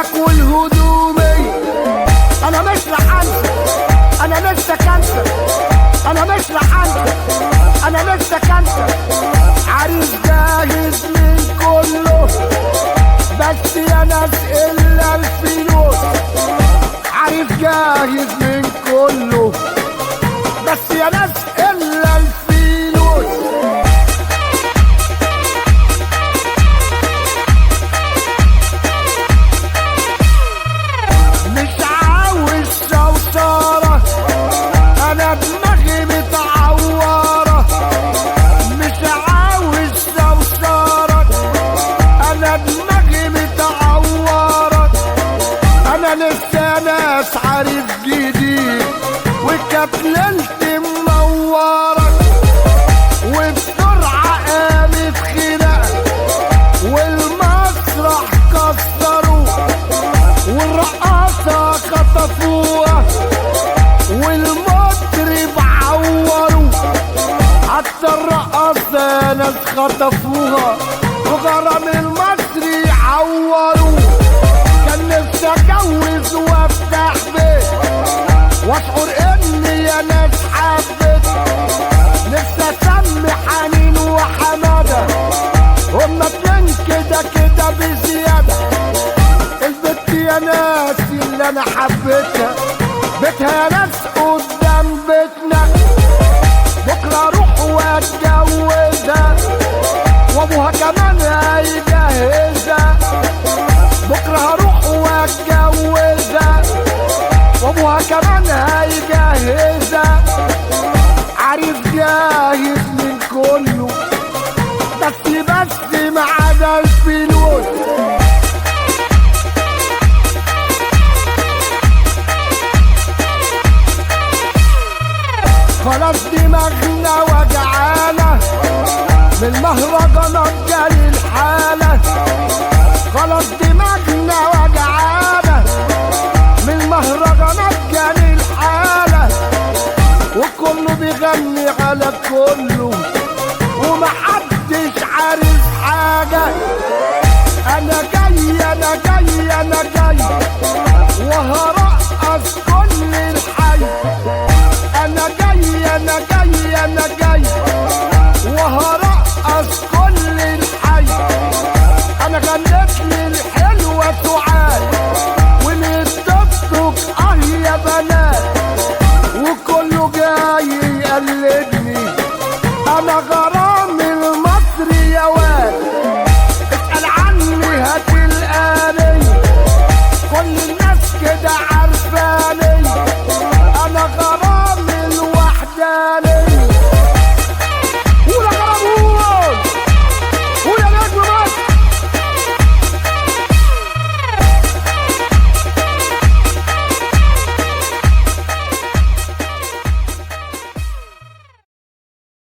واكل هدومي. انا مش رح انسى، انا نفسك انسى، انا مش رح انسى، انا نفسك انسى. عريس جاهز من كله بس يا ناس الا الفلوس. عريس جاهز من كله بس يا ناس الا الفلوس. مش عاوز سوسارة، انا دماغي متعورة. مش عاوز سوسارة، انا دماغي متعورة. انا لسه ناس عريس جديد وكتللت منورة، وبسرعة قامت خناقة والمسرح كسروا، والرقاصة خطفوها والمطرب عوروا. حتى الرقاصة ناس خطفوها وغرام المصري عوروا. كان نفسي اتجوز وافتح بيت واشعر اني يا ناس حبيت. نفسي اسمي حنين وحمادة، هما اتنين كده كده بزيادة. البت يا ناس اللي انا حبيتها بيتها يا ناس قدام بيتنا. بكرة اروح واتجوزها وابوها كمان هيجهزها. بكرة هروح واتجوزها وابوها كمان هيجهزها. عريس جاهز من كله بس ما عدا الفلوس. خلاص دماغنا وجعانة من المهرجانات جالي الحالة. خلاص دماغنا وجعانة من المهرجانات جالي الحالة. وكله بيغني على كله ومحدش عارف حاجة. انا جاي انا جاي انا جاي